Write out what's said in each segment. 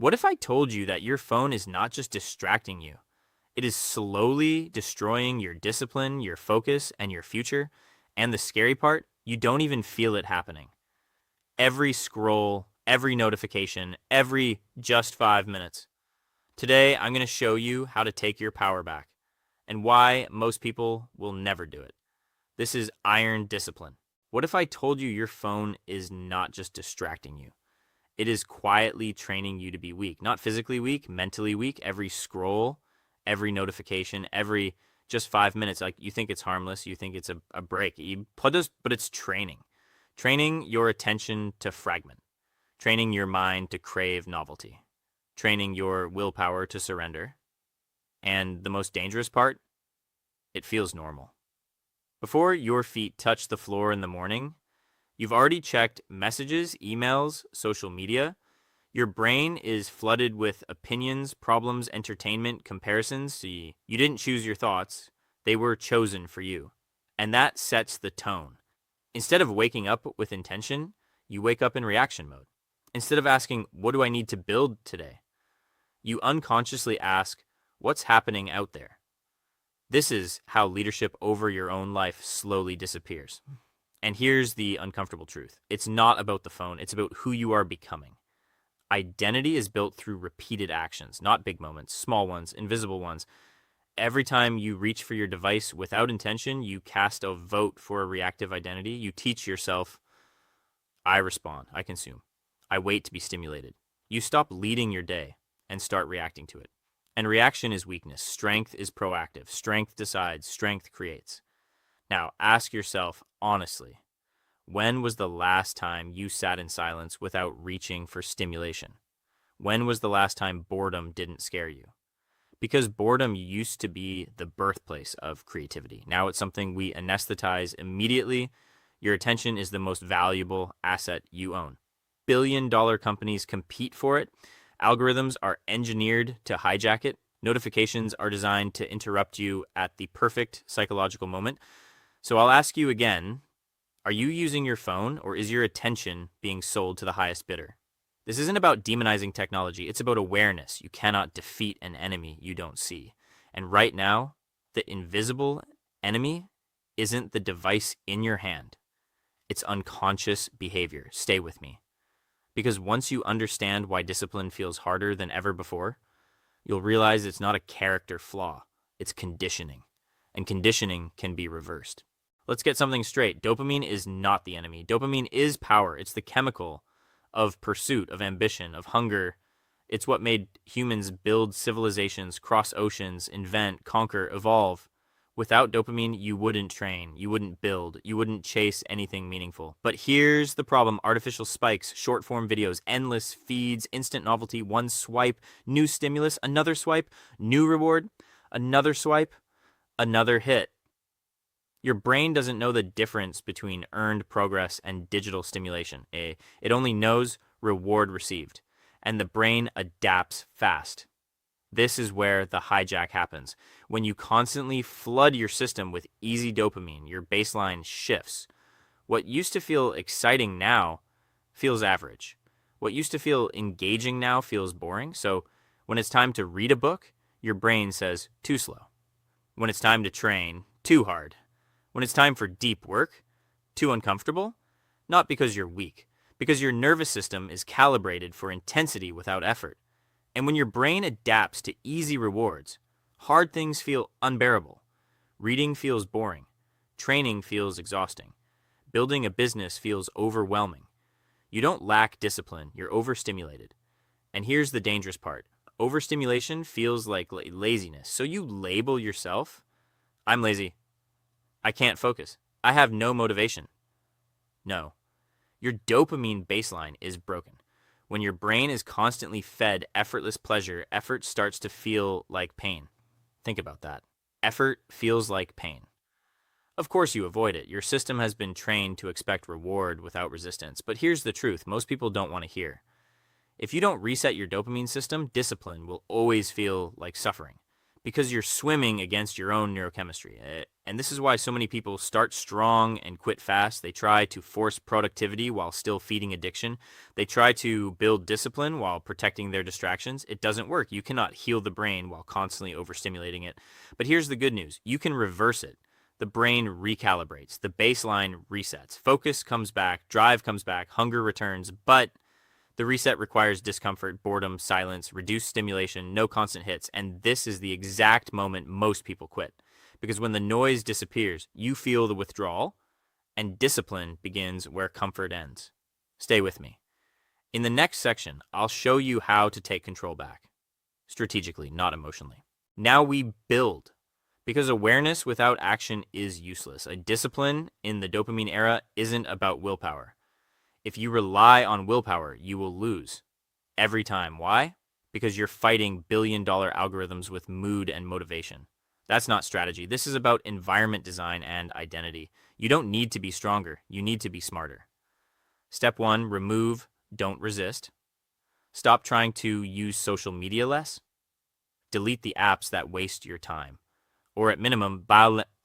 What if I told you that your phone is not just distracting you? It is slowly destroying your discipline, your focus, and your future. And the scary part, you don't even feel it happening. Every scroll, every notification, every just 5 minutes. Today, I'm going to show you how to take your power back and why most people will never do it. This is iron discipline. What if I told you your phone is not just distracting you? It is quietly training you to be weak. Not physically weak, mentally weak. Every scroll, every notification, every just 5 minutes, like you think it's harmless, you think it's a break. But it's training. Training your attention to fragment. Training your mind to crave novelty. Training your willpower to surrender. And the most dangerous part, it feels normal. Before your feet touch the floor in the morning, you've already checked messages, emails, social media. Your brain is flooded with opinions, problems, entertainment, comparisons. So you didn't choose your thoughts. They were chosen for you. And that sets the tone. Instead of waking up with intention, you wake up in reaction mode. Instead of asking, what do I need to build today? You unconsciously ask, what's happening out there? This is how leadership over your own life slowly disappears. And here's the uncomfortable truth. It's not about the phone. It's about who you are becoming. Identity is built through repeated actions, not big moments, small ones, invisible ones. Every time you reach for your device without intention, you cast a vote for a reactive identity. You teach yourself, I respond, I consume, I wait to be stimulated. You stop leading your day and start reacting to it. And reaction is weakness. Strength is proactive. Strength decides. Strength creates. Now, ask yourself honestly, when was the last time you sat in silence without reaching for stimulation? When was the last time boredom didn't scare you? Because boredom used to be the birthplace of creativity. Now it's something we anesthetize immediately. Your attention is the most valuable asset you own. Billion-dollar companies compete for it. Algorithms are engineered to hijack it. Notifications are designed to interrupt you at the perfect psychological moment. So I'll ask you again, are you using your phone or is your attention being sold to the highest bidder? This isn't about demonizing technology. It's about awareness. You cannot defeat an enemy you don't see. And right now, the invisible enemy isn't the device in your hand. It's unconscious behavior. Stay with me. Because once you understand why discipline feels harder than ever before, you'll realize it's not a character flaw. It's conditioning. And conditioning can be reversed. Let's get something straight. Dopamine is not the enemy. Dopamine is power. It's the chemical of pursuit, of ambition, of hunger. It's what made humans build civilizations, cross oceans, invent, conquer, evolve. Without dopamine, you wouldn't train, you wouldn't build, you wouldn't chase anything meaningful. But here's the problem. Artificial spikes, short-form videos, endless feeds, instant novelty, one swipe, new stimulus, another swipe, new reward, another swipe, another hit. Your brain doesn't know the difference between earned progress and digital stimulation. It only knows reward received. And the brain adapts fast. This is where the hijack happens. When you constantly flood your system with easy dopamine, your baseline shifts. What used to feel exciting now feels average. What used to feel engaging now feels boring. So when it's time to read a book, your brain says, too slow. When it's time to train, too hard. When it's time for deep work, too uncomfortable. Not because you're weak, because your nervous system is calibrated for intensity without effort. And when your brain adapts to easy rewards, hard things feel unbearable. Reading feels boring. Training feels exhausting. Building a business feels overwhelming. You don't lack discipline, you're overstimulated. And here's the dangerous part. Overstimulation feels like laziness. So you label yourself, I'm lazy. I can't focus. I have no motivation. No. Your dopamine baseline is broken. When your brain is constantly fed effortless pleasure, effort starts to feel like pain. Think about that. Effort feels like pain. Of course you avoid it. Your system has been trained to expect reward without resistance. But here's the truth most people don't want to hear. If you don't reset your dopamine system, discipline will always feel like suffering. because you're swimming against your own neurochemistry. And this is why so many people start strong and quit fast. They try to force productivity while still feeding addiction. They try to build discipline while protecting their distractions. It doesn't work. You cannot heal the brain while constantly overstimulating it. But here's the good news. You can reverse it. The brain recalibrates. The baseline resets. Focus comes back. Drive comes back. Hunger returns. But the reset requires discomfort, boredom, silence, reduced stimulation, no constant hits, and this is the exact moment most people quit. Because when the noise disappears, you feel the withdrawal, and discipline begins where comfort ends. Stay with me. In the next section, I'll show you how to take control back. Strategically, not emotionally. Now we build. Because awareness without action is useless. A discipline in the dopamine era isn't about willpower. If you rely on willpower, you will lose every time. Why? Because you're fighting billion-dollar algorithms with mood and motivation. That's not strategy. This is about environment design and identity. You don't need to be stronger. You need to be smarter. Step 1, remove, don't resist. Stop trying to use social media less. Delete the apps that waste your time. Or at minimum,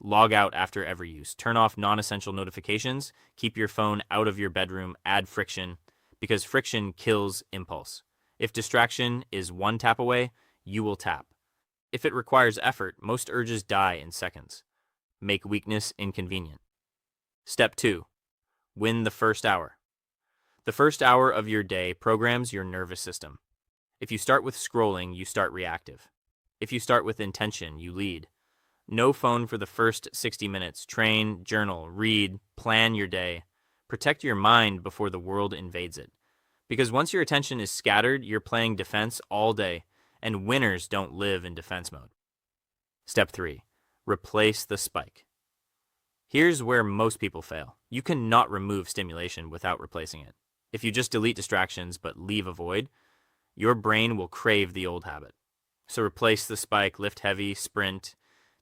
log out after every use. Turn off non-essential notifications. Keep your phone out of your bedroom. Add friction, because friction kills impulse. If distraction is one tap away, you will tap. If it requires effort, most urges die in seconds. Make weakness inconvenient. Step 2, win the first hour. The first hour of your day programs your nervous system. If you start with scrolling, you start reactive. If you start with intention, you lead. No phone for the first 60 minutes. Train, journal, read, plan your day. Protect your mind before the world invades it. Because once your attention is scattered, you're playing defense all day, and winners don't live in defense mode. Step 3, replace the spike. Here's where most people fail. You cannot remove stimulation without replacing it. If you just delete distractions but leave a void, your brain will crave the old habit. So replace the spike, lift heavy, sprint,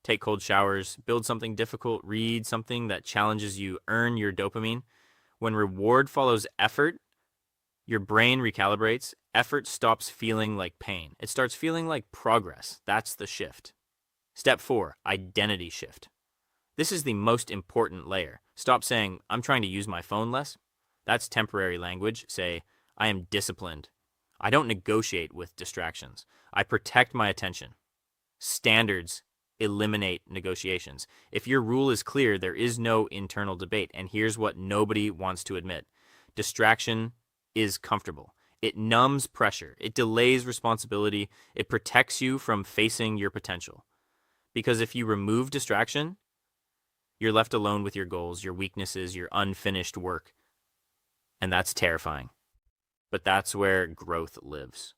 take cold showers, build something difficult, read something that challenges you, earn your dopamine. When reward follows effort, your brain recalibrates. Effort stops feeling like pain. It starts feeling like progress. That's the shift. Step 4, identity shift. This is the most important layer. Stop saying, I'm trying to use my phone less. That's temporary language. Say, I am disciplined. I don't negotiate with distractions. I protect my attention. Standards eliminate negotiations. If your rule is clear, there is no internal debate. And here's what nobody wants to admit. Distraction is comfortable. It numbs pressure. It delays responsibility. It protects you from facing your potential. Because if you remove distraction, you're left alone with your goals, your weaknesses, your unfinished work. And that's terrifying. But that's where growth lives.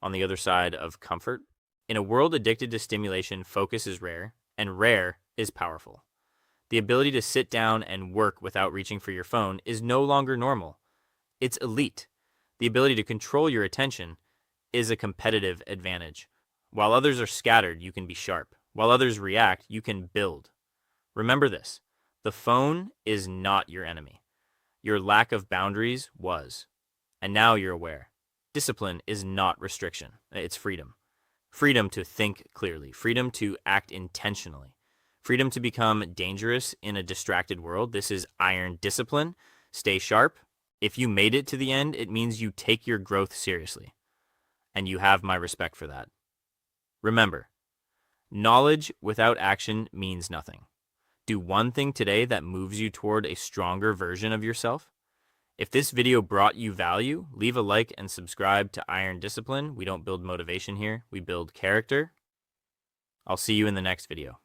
On the other side of comfort, in a world addicted to stimulation, focus is rare, and rare is powerful. The ability to sit down and work without reaching for your phone is no longer normal. It's elite. The ability to control your attention is a competitive advantage. While others are scattered, you can be sharp. While others react, you can build. Remember this, the phone is not your enemy. Your lack of boundaries was, and now you're aware. Discipline is not restriction, it's freedom. Freedom to think clearly, freedom to act intentionally, freedom to become dangerous in a distracted world. This is iron discipline. Stay sharp. If you made it to the end, it means you take your growth seriously, and you have my respect for that. Remember, knowledge without action means nothing. Do one thing today that moves you toward a stronger version of yourself. If this video brought you value, leave a like and subscribe to Iron Discipline. We don't build motivation here, we build character. I'll see you in the next video.